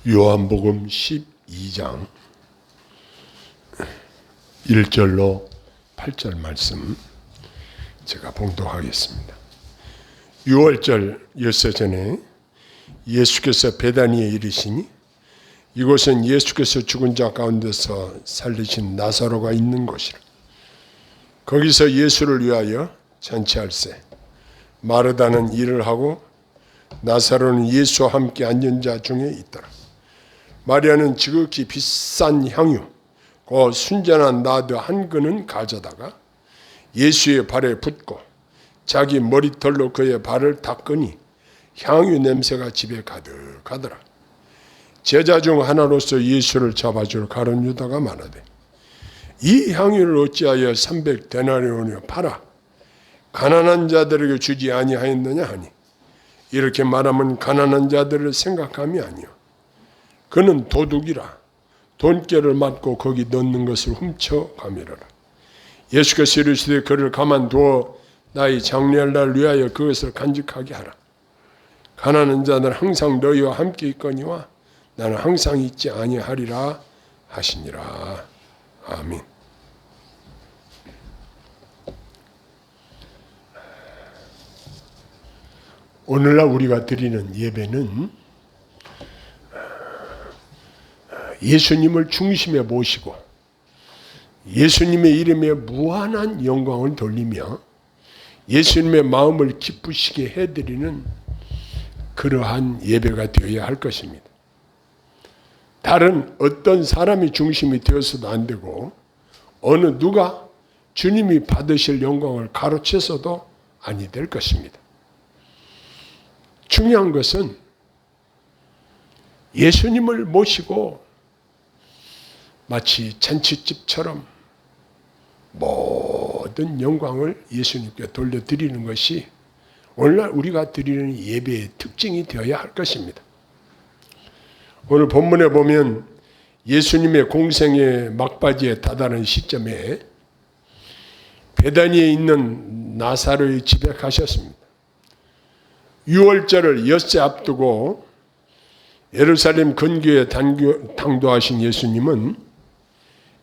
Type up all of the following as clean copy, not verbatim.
요한복음 12장 1절로 8절 말씀 제가 봉독하겠습니다. 6월절 엿새 전에 예수께서 베다니에 이르시니 이곳은 예수께서 죽은 자 가운데서 살리신 나사로가 있는 곳이라. 거기서 예수를 위하여 잔치할세. 마르다는 일을 하고 나사로는 예수와 함께 앉은 자 중에 있더라. 마리아는 지극히 비싼 향유 곧 순전한 나드 한 근은 가져다가 예수의 발에 붓고 자기 머리털로 그의 발을 닦으니 향유 냄새가 집에 가득하더라. 제자 중 하나로서 예수를 잡아줄 가룟 유다가 말하되 이 향유를 어찌하여 300데나리온에 팔아 가난한 자들에게 주지 아니하였느냐 하니 이렇게 말하면 가난한 자들을 생각함이 아니요 그는 도둑이라 돈깨를 맞고 거기 넣는 것을 훔쳐가미러라. 예수께서 이르시되 그를 가만두어 나의 장례할 날 위하여 그것을 간직하게 하라. 가난한 자는 항상 너희와 함께 있거니와 나는 항상 있지 아니하리라 하시니라. 아멘. 오늘날 우리가 드리는 예배는 예수님을 중심에 모시고 예수님의 이름에 무한한 영광을 돌리며 예수님의 마음을 기쁘시게 해드리는 그러한 예배가 되어야 할 것입니다. 다른 어떤 사람이 중심이 되어서도 안 되고 어느 누가 주님이 받으실 영광을 가로채서도 아니 될 것입니다. 중요한 것은 예수님을 모시고 마치 잔치집처럼 모든 영광을 예수님께 돌려드리는 것이 오늘날 우리가 드리는 예배의 특징이 되어야 할 것입니다. 오늘 본문에 보면 예수님의 공생의 막바지에 다다른 시점에 베다니에 있는 나사로의 집에 가셨습니다. 6월절을 엿새 앞두고 예루살렘 근교에 당도하신 예수님은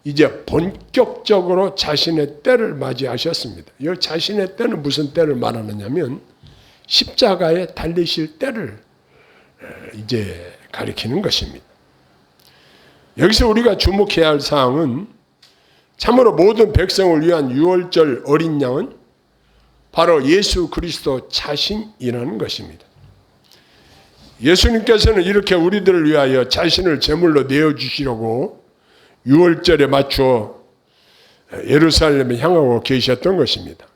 이제 본격적으로 자신의 때를 맞이하셨습니다. 이 자신의 때는 무슨 때를 말하느냐면 십자가에 달리실 때를 이제 가리키는 것입니다. 여기서 우리가 주목해야 할 사항은 참으로 모든 백성을 위한 6월절 어린 양은 바로 예수 그리스도 자신이라는 것입니다. 예수님께서는 이렇게 우리들을 위하여 자신을 제물로 내어주시려고 6월절에 맞춰 예루살렘에 향하고 계셨던 것입니다.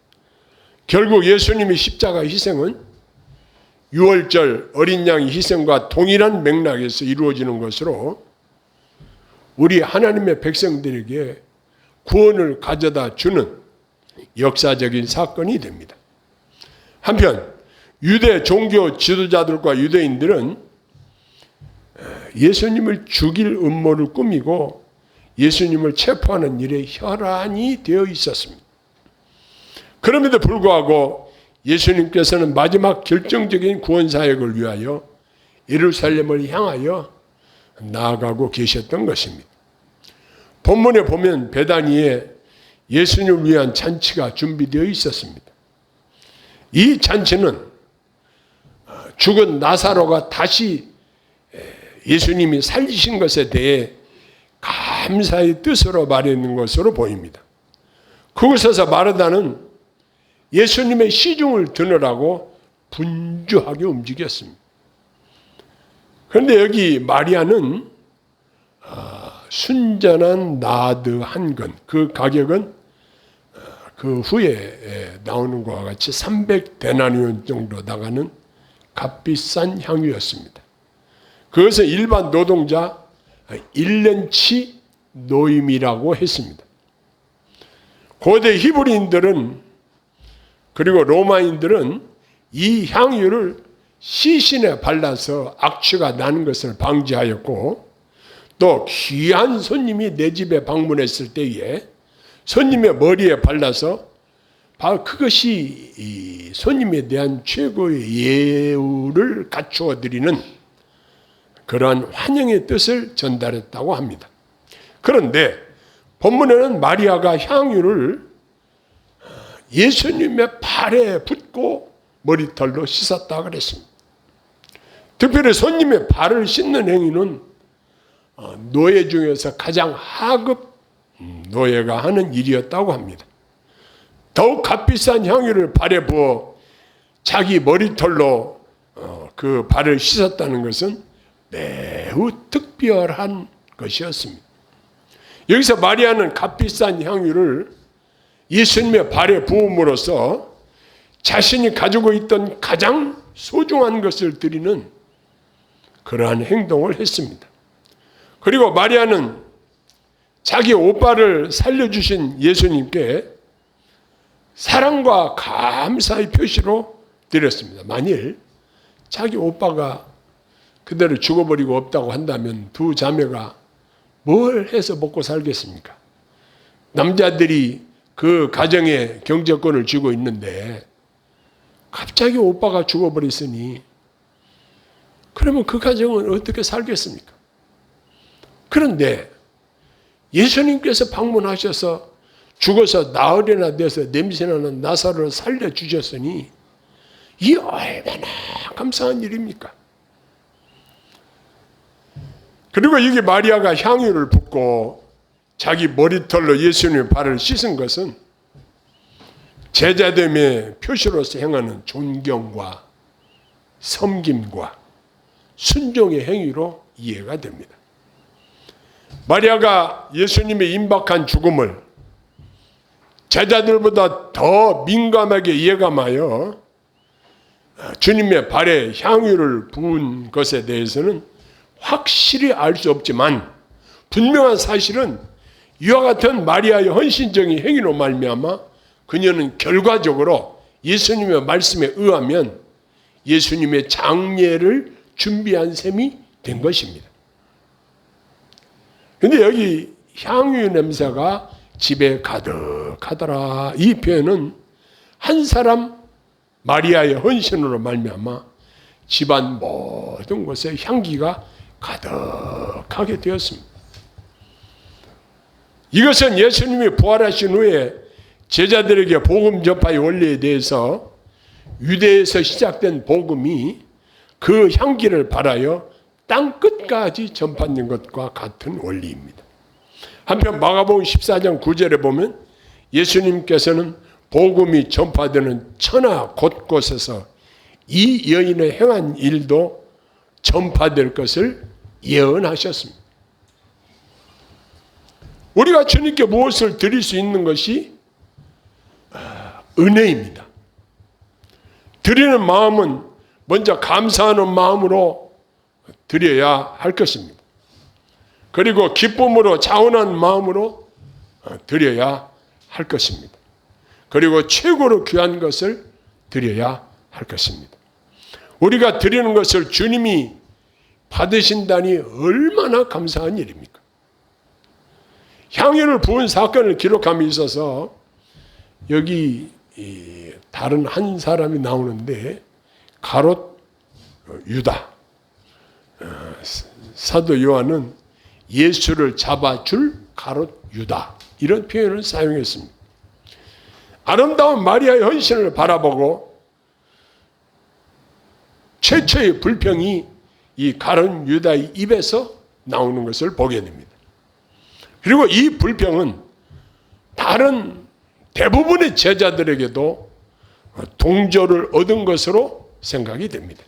결국 예수님의 십자가 희생은 6월절 어린 양의 희생과 동일한 맥락에서 이루어지는 것으로 우리 하나님의 백성들에게 구원을 가져다 주는 역사적인 사건이 됩니다. 한편 유대 종교 지도자들과 유대인들은 예수님을 죽일 음모를 꾸미고 예수님을 체포하는 일에 혈안이 되어 있었습니다. 그럼에도 불구하고 예수님께서는 마지막 결정적인 구원 사역을 위하여 예루살렘을 향하여 나아가고 계셨던 것입니다. 본문에 보면 베다니에 예수님을 위한 잔치가 준비되어 있었습니다. 이 잔치는 죽은 나사로가 다시 예수님이 살리신 것에 대해 감사의 뜻으로 말했는 것으로 보입니다. 그곳에서 마르다는 예수님의 시중을 드느라고 분주하게 움직였습니다. 그런데 여기 마리아는 순전한 나드 한 근, 그 가격은 그 후에 나오는 것과 같이 300데나리온 정도 나가는 값비싼 향유였습니다. 그것은 일반 노동자 1년치 노임이라고 했습니다. 고대 히브리인들은 그리고 로마인들은 이 향유를 시신에 발라서 악취가 나는 것을 방지하였고 또 귀한 손님이 내 집에 방문했을 때에 손님의 머리에 발라서 바로 그것이 이 손님에 대한 최고의 예우를 갖추어 드리는 그러한 환영의 뜻을 전달했다고 합니다. 그런데 본문에는 마리아가 향유를 예수님의 발에 붓고 머리털로 씻었다 그랬습니다. 특별히 손님의 발을 씻는 행위는 노예 중에서 가장 하급 노예가 하는 일이었다고 합니다. 더욱 값비싼 향유를 발에 부어 자기 머리털로 그 발을 씻었다는 것은 매우 특별한 것이었습니다. 여기서 마리아는 값비싼 향유를 예수님의 발에 부음으로써 자신이 가지고 있던 가장 소중한 것을 드리는 그러한 행동을 했습니다. 그리고 마리아는 자기 오빠를 살려주신 예수님께 사랑과 감사의 표시로 드렸습니다. 만일 자기 오빠가 그대로 죽어버리고 없다고 한다면 두 자매가 뭘 해서 먹고 살겠습니까? 남자들이 그 가정의 경제권을 쥐고 있는데 갑자기 오빠가 죽어버렸으니 그러면 그 가정은 어떻게 살겠습니까? 그런데 예수님께서 방문하셔서 죽어서 나흘이나 돼서 냄새나는 나사로를 살려주셨으니 이 얼마나 감사한 일입니까? 그리고 여기 마리아가 향유를 붓고 자기 머리털로 예수님의 발을 씻은 것은 제자됨의 표시로서 행하는 존경과 섬김과 순종의 행위로 이해가 됩니다. 마리아가 예수님의 임박한 죽음을 제자들보다 더 민감하게 예감하여 주님의 발에 향유를 부은 것에 대해서는 확실히 알 수 없지만 분명한 사실은 이와 같은 마리아의 헌신적인 행위로 말미암아 그녀는 결과적으로 예수님의 말씀에 의하면 예수님의 장례를 준비한 셈이 된 것입니다. 그런데 여기 향유 냄새가 집에 가득하더라. 이 표현은 한 사람 마리아의 헌신으로 말미암아 집안 모든 곳에 향기가 가득하게 되었습니다. 이것은 예수님이 부활하신 후에 제자들에게 복음 전파의 원리에 대해서 유대에서 시작된 복음이 그 향기를 발하여 땅 끝까지 전파된 것과 같은 원리입니다. 한편 마가복음 14장 9절에 보면 예수님께서는 복음이 전파되는 천하 곳곳에서 이 여인의 행한 일도 전파될 것을 예언하셨습니다. 우리가 주님께 무엇을 드릴 수 있는 것이 은혜입니다. 드리는 마음은 먼저 감사하는 마음으로 드려야 할 것입니다. 그리고 기쁨으로 자원하는 마음으로 드려야 할 것입니다. 그리고 최고로 귀한 것을 드려야 할 것입니다. 우리가 드리는 것을 주님이 받으신다니 얼마나 감사한 일입니까? 향유를 부은 사건을 기록함에 있어서 여기 다른 한 사람이 나오는데 가롯 유다, 사도 요한은 예수를 잡아줄 가롯 유다 이런 표현을 사용했습니다. 아름다운 마리아의 헌신을 바라보고 최초의 불평이 이 가롯 유다의 입에서 나오는 것을 보게 됩니다. 그리고 이 불평은 다른 대부분의 제자들에게도 동조를 얻은 것으로 생각이 됩니다.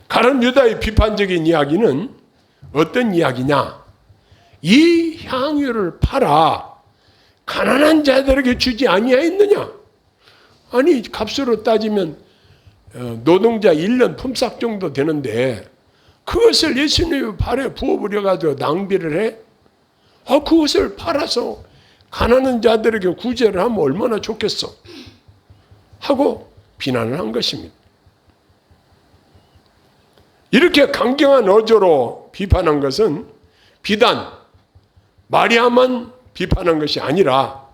가룟 유다의 비판적인 이야기는 어떤 이야기냐? 이 향유를 팔아 가난한 자들에게 주지 아니하였느냐? 아니 값으로 따지면 노동자 1년 품삯 정도 되는데 그것을 예수님의 발에 부어버려가지고 낭비를 해? 그것을 팔아서 가난한 자들에게 구제를 하면 얼마나 좋겠어? 하고 비난을 한 것입니다. 이렇게 강경한 어조로 비판한 것은 비단 마리아만 비판한 것이 아니라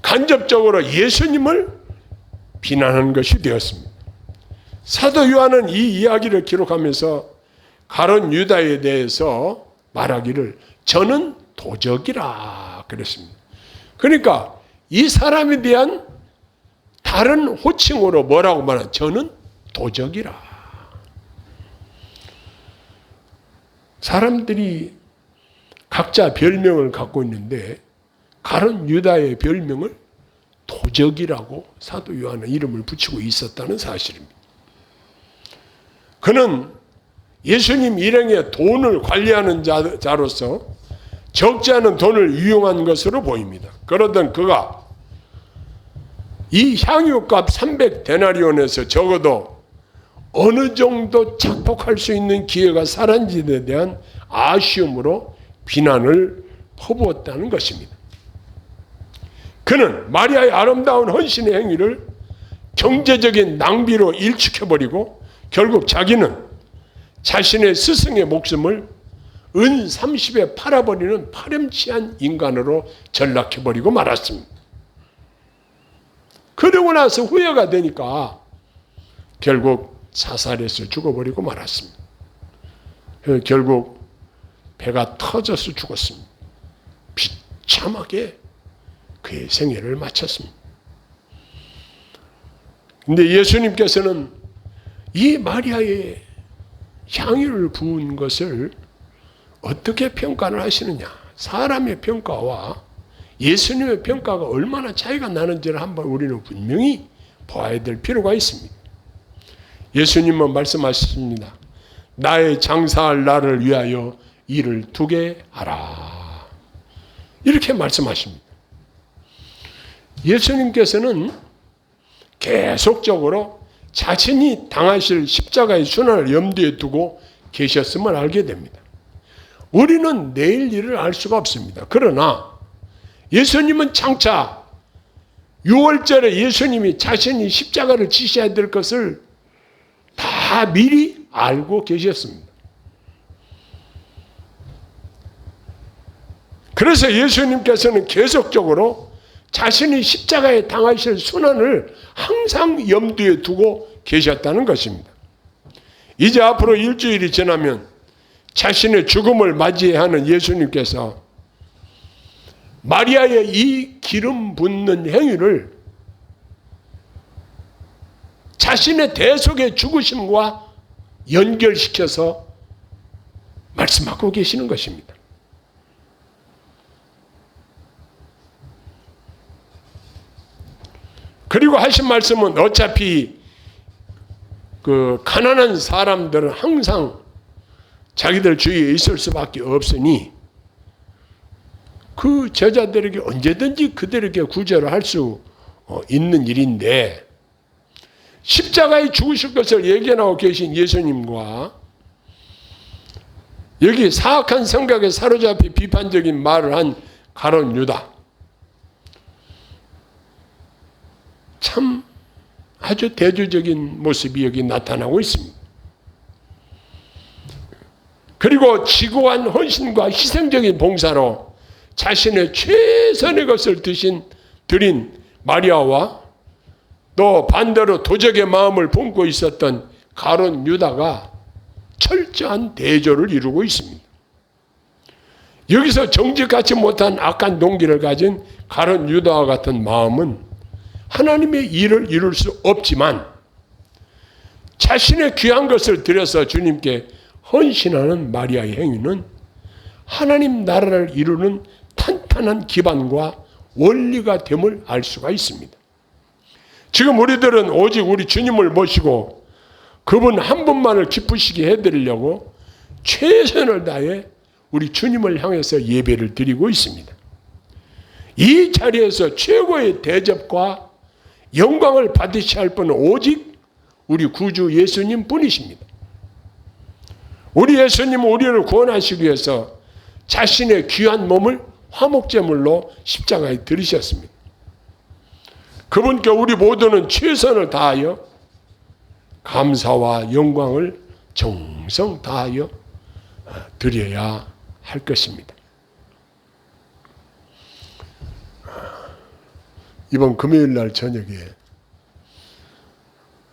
간접적으로 예수님을 비난한 것이 되었습니다. 사도 요한은 이 이야기를 기록하면서 가룟 유다에 대해서 말하기를 저는 도적이라 그랬습니다. 그러니까 이 사람에 대한 다른 호칭으로 뭐라고 말하냐? 저는 도적이라. 사람들이 각자 별명을 갖고 있는데 가룟 유다의 별명을 도적이라고 사도 요한은 이름을 붙이고 있었다는 사실입니다. 그는 예수님 일행의 돈을 관리하는 자로서 적지 않은 돈을 유용한 것으로 보입니다. 그러던 그가 이 향유값 300데나리온에서 적어도 어느 정도 착복할 수 있는 기회가 사라진 데 대한 아쉬움으로 비난을 퍼부었다는 것입니다. 그는 마리아의 아름다운 헌신의 행위를 경제적인 낭비로 일축해버리고 결국 자기는 자신의 스승의 목숨을 은 30에 팔아버리는 파렴치한 인간으로 전락해버리고 말았습니다. 그러고 나서 후회가 되니까 결국 사살해서 죽어버리고 말았습니다. 결국 배가 터져서 죽었습니다. 비참하게 그의 생애를 마쳤습니다. 근데 예수님께서는 이 마리아의 향유를 부은 것을 어떻게 평가를 하시느냐? 사람의 평가와 예수님의 평가가 얼마나 차이가 나는지를 한번 우리는 분명히 봐야 될 필요가 있습니다. 예수님은 말씀하십니다. 나의 장사할 날을 위하여 일을 두게 하라. 이렇게 말씀하십니다. 예수님께서는 계속적으로 자신이 당하실 십자가의 순환을 염두에 두고 계셨음을 알게 됩니다. 우리는 내일 일을 알 수가 없습니다. 그러나 예수님은 장차 6월절에 예수님이 자신이 십자가를 지셔야 될 것을 다 미리 알고 계셨습니다. 그래서 예수님께서는 계속적으로 자신이 십자가에 당하실 순환을 항상 염두에 두고 계셨다는 것입니다. 이제 앞으로 일주일이 지나면 자신의 죽음을 맞이하는 예수님께서 마리아의 이 기름 붓는 행위를 자신의 대속의 죽으심과 연결시켜서 말씀하고 계시는 것입니다. 그리고 하신 말씀은 어차피 그 가난한 사람들은 항상 자기들 주위에 있을 수밖에 없으니 그 제자들에게 언제든지 그들에게 구제를 할 수 있는 일인데 십자가에 죽으실 것을 예견하고 계신 예수님과 여기 사악한 생각에 사로잡혀 비판적인 말을 한 가룟 유다, 참 아주 대조적인 모습이 여기 나타나고 있습니다. 그리고 지고한 헌신과 희생적인 봉사로 자신의 최선의 것을 드린 마리아와 또 반대로 도적의 마음을 품고 있었던 가룟 유다가 철저한 대조를 이루고 있습니다. 여기서 정직하지 못한 악한 동기를 가진 가룟 유다와 같은 마음은 하나님의 일을 이룰 수 없지만 자신의 귀한 것을 들여서 주님께 헌신하는 마리아의 행위는 하나님 나라를 이루는 탄탄한 기반과 원리가 됨을 알 수가 있습니다. 지금 우리들은 오직 우리 주님을 모시고 그분 한 분만을 기쁘시게 해드리려고 최선을 다해 우리 주님을 향해서 예배를 드리고 있습니다. 이 자리에서 최고의 대접과 영광을 받으셔야 할 분은 오직 우리 구주 예수님 뿐이십니다. 우리 예수님은 우리를 구원하시기 위해서 자신의 귀한 몸을 화목제물로 십자가에 들이셨습니다. 그분께 우리 모두는 최선을 다하여 감사와 영광을 정성 다하여 드려야 할 것입니다. 이번 금요일 날 저녁에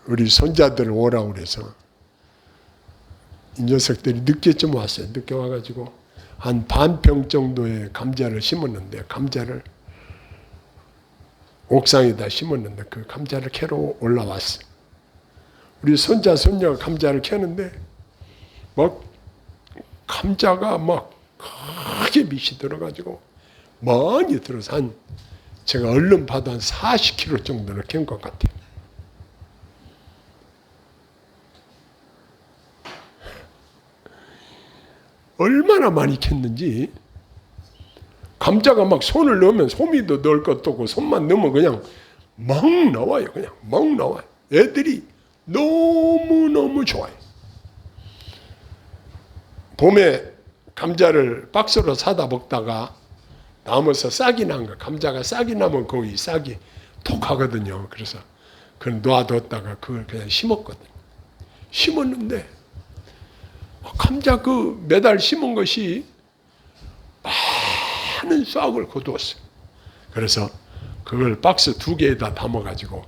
우리 손자들 오라고 그래서 이 녀석들이 늦게쯤 왔어요. 늦게 와가지고 한 반평 정도의 감자를 심었는데, 감자를 옥상에다 심었는데 그 감자를 캐러 올라왔어요. 우리 손자 손녀가 감자를 캐는데 막 감자가 막 크게 밑이 들어가지고 많이 들어서 제가 얼른 봐도 한 40kg 정도는 캔 것 같아요. 얼마나 많이 캤는지. 감자가 막 손을 넣으면 솜이도 넣을 것도 없고 손만 넣으면 그냥 막 나와요. 그냥 막 나와요. 애들이 너무너무 좋아요. 봄에 감자를 박스로 사다 먹다가 남아서 싹이 난 거. 감자가 싹이 나면 거기 싹이 톡하거든요. 그래서 그걸 놔뒀다가 그걸 그냥 심었거든요. 심었는데 감자 그 매달 심은 것이 많은 싹을 거두었어요. 그래서 그걸 박스 2개에다 담아가지고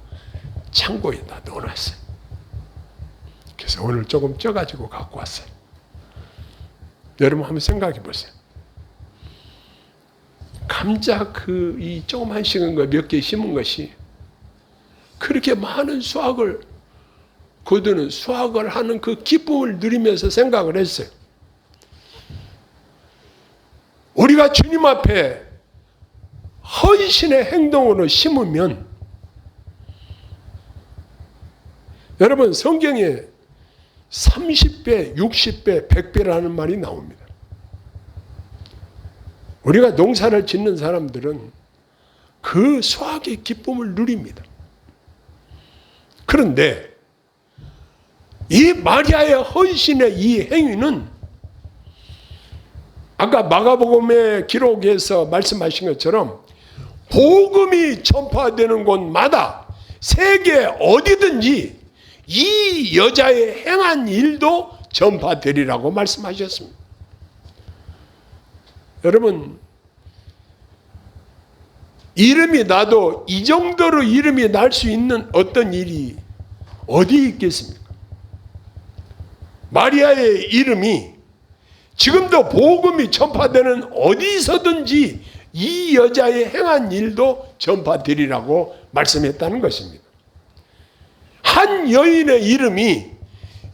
창고에다 넣어놨어요. 그래서 오늘 조금 쪄가지고 갖고 왔어요. 여러분 한번 생각해 보세요. 감자 이 조그만 식은 거 몇 개 심은 것이 그렇게 많은 수확을 거두는, 수확을 하는 그 기쁨을 누리면서 생각을 했어요. 우리가 주님 앞에 헌신의 행동으로 심으면, 여러분 성경에 30배, 60배, 100배라는 말이 나옵니다. 우리가 농사를 짓는 사람들은 그 수확의 기쁨을 누립니다. 그런데 이 마리아의 헌신의 이 행위는 아까 마가복음의 기록에서 말씀하신 것처럼 복음이 전파되는 곳마다 세계 어디든지 이 여자의 행한 일도 전파되리라고 말씀하셨습니다. 여러분, 이름이 나도 이 정도로 이름이 날 수 있는 어떤 일이 어디 있겠습니까? 마리아의 이름이 지금도 복음이 전파되는 어디서든지 이 여자의 행한 일도 전파되리라고 말씀했다는 것입니다. 한 여인의 이름이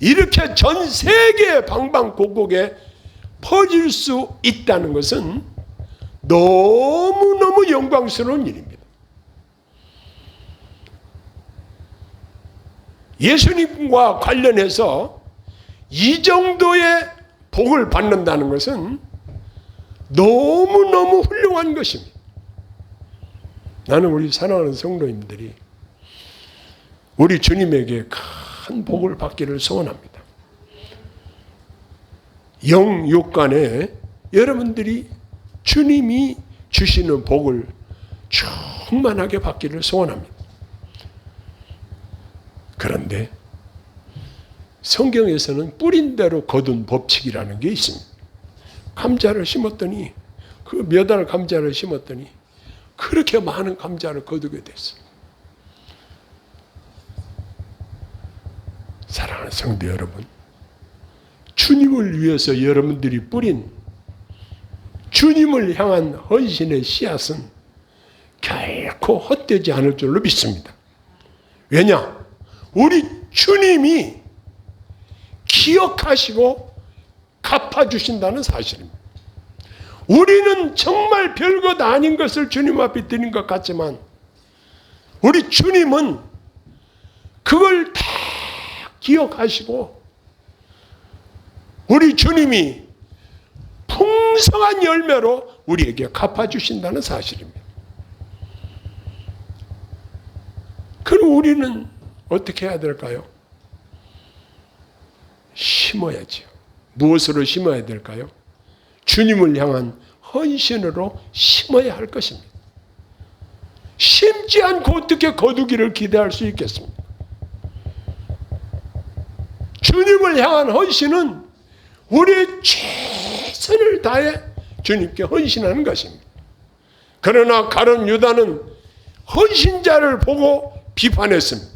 이렇게 전 세계 방방곡곡에 퍼질 수 있다는 것은 너무너무 영광스러운 일입니다. 예수님과 관련해서 이 정도의 복을 받는다는 것은 너무너무 훌륭한 것입니다. 나는 우리 사랑하는 성도님들이 우리 주님에게 큰 복을 받기를 소원합니다. 영육간에 여러분들이 주님이 주시는 복을 충만하게 받기를 소원합니다. 그런데 성경에서는 뿌린 대로 거둔 법칙이라는 게 있습니다. 감자를 심었더니 그 몇 알 감자를 심었더니 그렇게 많은 감자를 거두게 됐어요. 사랑하는 성도 여러분, 주님을 위해서 여러분들이 뿌린 주님을 향한 헌신의 씨앗은 결코 헛되지 않을 줄로 믿습니다. 왜냐? 우리 주님이 기억하시고 갚아주신다는 사실입니다. 우리는 정말 별것 아닌 것을 주님 앞에 드린 것 같지만 우리 주님은 그걸 다 기억하시고 우리 주님이 풍성한 열매로 우리에게 갚아주신다는 사실입니다. 그럼 우리는 어떻게 해야 될까요? 심어야지요. 무엇으로 심어야 될까요? 주님을 향한 헌신으로 심어야 할 것입니다. 심지 않고 어떻게 거두기를 기대할 수 있겠습니까? 주님을 향한 헌신은 우리의 최선을 다해 주님께 헌신하는 것입니다. 그러나 가룟 유다는 헌신자를 보고 비판했습니다.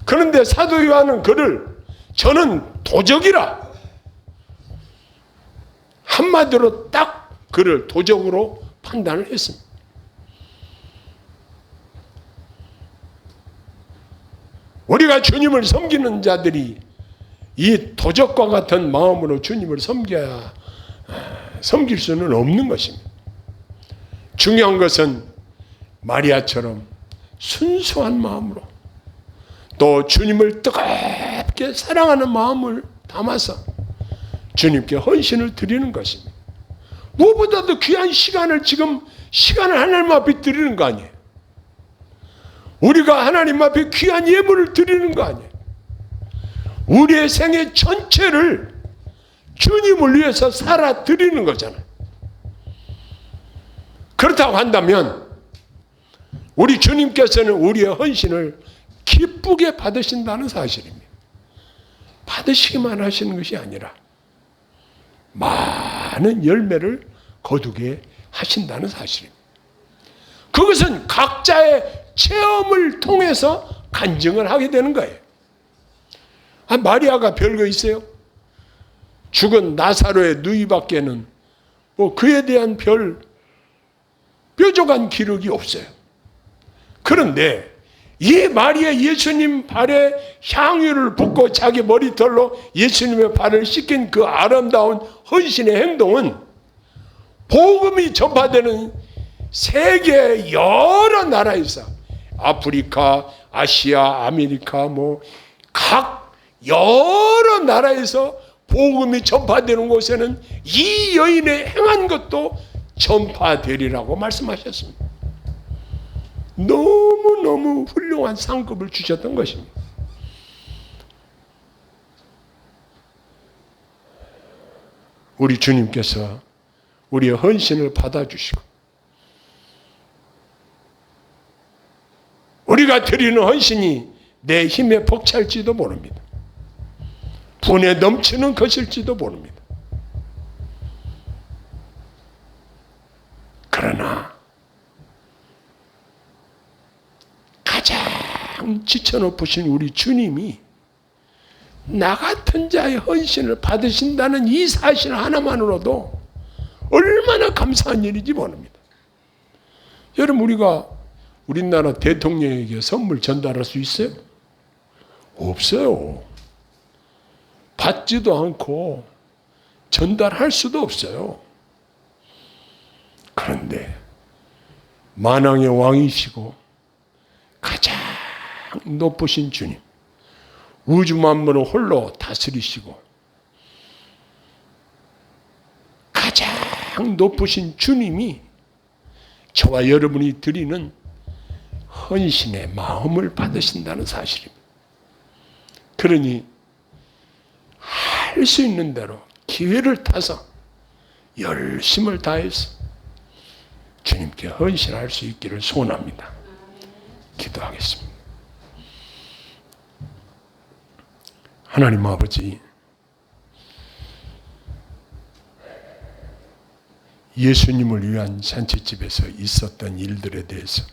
그런데 사도 요한은 그를 저는 도적이라, 한마디로 딱 그를 도적으로 판단을 했습니다. 우리가 주님을 섬기는 자들이 이 도적과 같은 마음으로 주님을 섬길 수는 없는 것입니다. 중요한 것은 마리아처럼 순수한 마음으로 또 주님을 뜨겁게 사랑하는 마음을 담아서 주님께 헌신을 드리는 것입니다. 무엇보다도 귀한 시간을 하나님 앞에 드리는 거 아니에요. 우리가 하나님 앞에 귀한 예물을 드리는 거 아니에요. 우리의 생애 전체를 주님을 위해서 살아 드리는 거잖아요. 그렇다고 한다면 우리 주님께서는 우리의 헌신을 기쁘게 받으신다는 사실입니다. 받으시기만 하시는 것이 아니라 많은 열매를 거두게 하신다는 사실입니다. 그것은 각자의 체험을 통해서 간증을 하게 되는 거예요. 마리아가 별거 있어요? 죽은 나사로의 누이밖에는 그에 대한 뾰족한 기록이 없어요. 그런데 이 마리아 예수님 발에 향유를 붓고 자기 머리털로 예수님의 발을 씻긴 그 아름다운 헌신의 행동은 복음이 전파되는 세계 여러 나라에서 아프리카, 아시아, 아메리카 각 여러 나라에서 복음이 전파되는 곳에는 이 여인의 행한 것도 전파되리라고 말씀하셨습니다. 너무너무 훌륭한 상급을 주셨던 것입니다. 우리 주님께서 우리의 헌신을 받아주시고 우리가 드리는 헌신이 내 힘에 벅찰지도 모릅니다. 분에 넘치는 것일지도 모릅니다. 그러나 가장 지쳐높으신 우리 주님이 나 같은 자의 헌신을 받으신다는 이 사실 하나만으로도 얼마나 감사한 일인지 모릅니다. 여러분, 우리가 우리나라 대통령에게 선물 전달할 수 있어요? 없어요. 받지도 않고 전달할 수도 없어요. 그런데 만왕의 왕이시고 가장 높으신 주님, 우주 만물을 홀로 다스리시고 가장 높으신 주님이 저와 여러분이 드리는 헌신의 마음을 받으신다는 사실입니다. 그러니 할 수 있는 대로 기회를 타서 열심을 다해서 주님께 헌신할 수 있기를 소원합니다. 기도하겠습니다. 하나님 아버지, 예수님을 위한 잔치집에서 있었던 일들에 대해서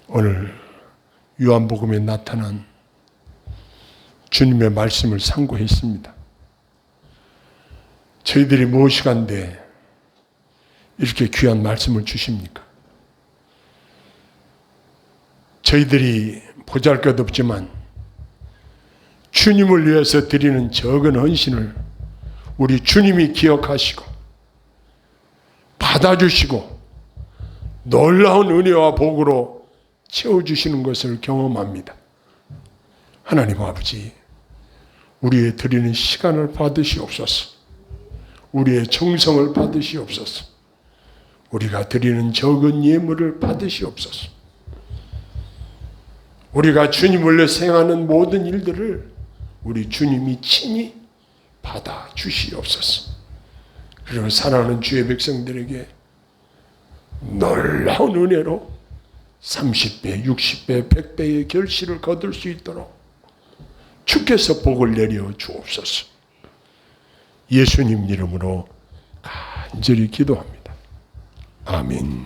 오늘 요한복음에 나타난 주님의 말씀을 상고했습니다. 저희들이 무엇이간데 이렇게 귀한 말씀을 주십니까? 저희들이 보잘것없지만 주님을 위해서 드리는 적은 헌신을 우리 주님이 기억하시고 받아주시고 놀라운 은혜와 복으로 채워주시는 것을 경험합니다. 하나님 아버지, 우리의 드리는 시간을 받으시옵소서. 우리의 정성을 받으시옵소서. 우리가 드리는 적은 예물을 받으시옵소서. 우리가 주님을 위해 행하는 모든 일들을 우리 주님이 친히 받아주시옵소서. 그리고 사랑하는 주의 백성들에게 놀라운 은혜로 30배, 60배, 100배의 결실을 거둘 수 있도록 주께서 복을 내려 주옵소서. 예수님 이름으로 간절히 기도합니다. 아멘.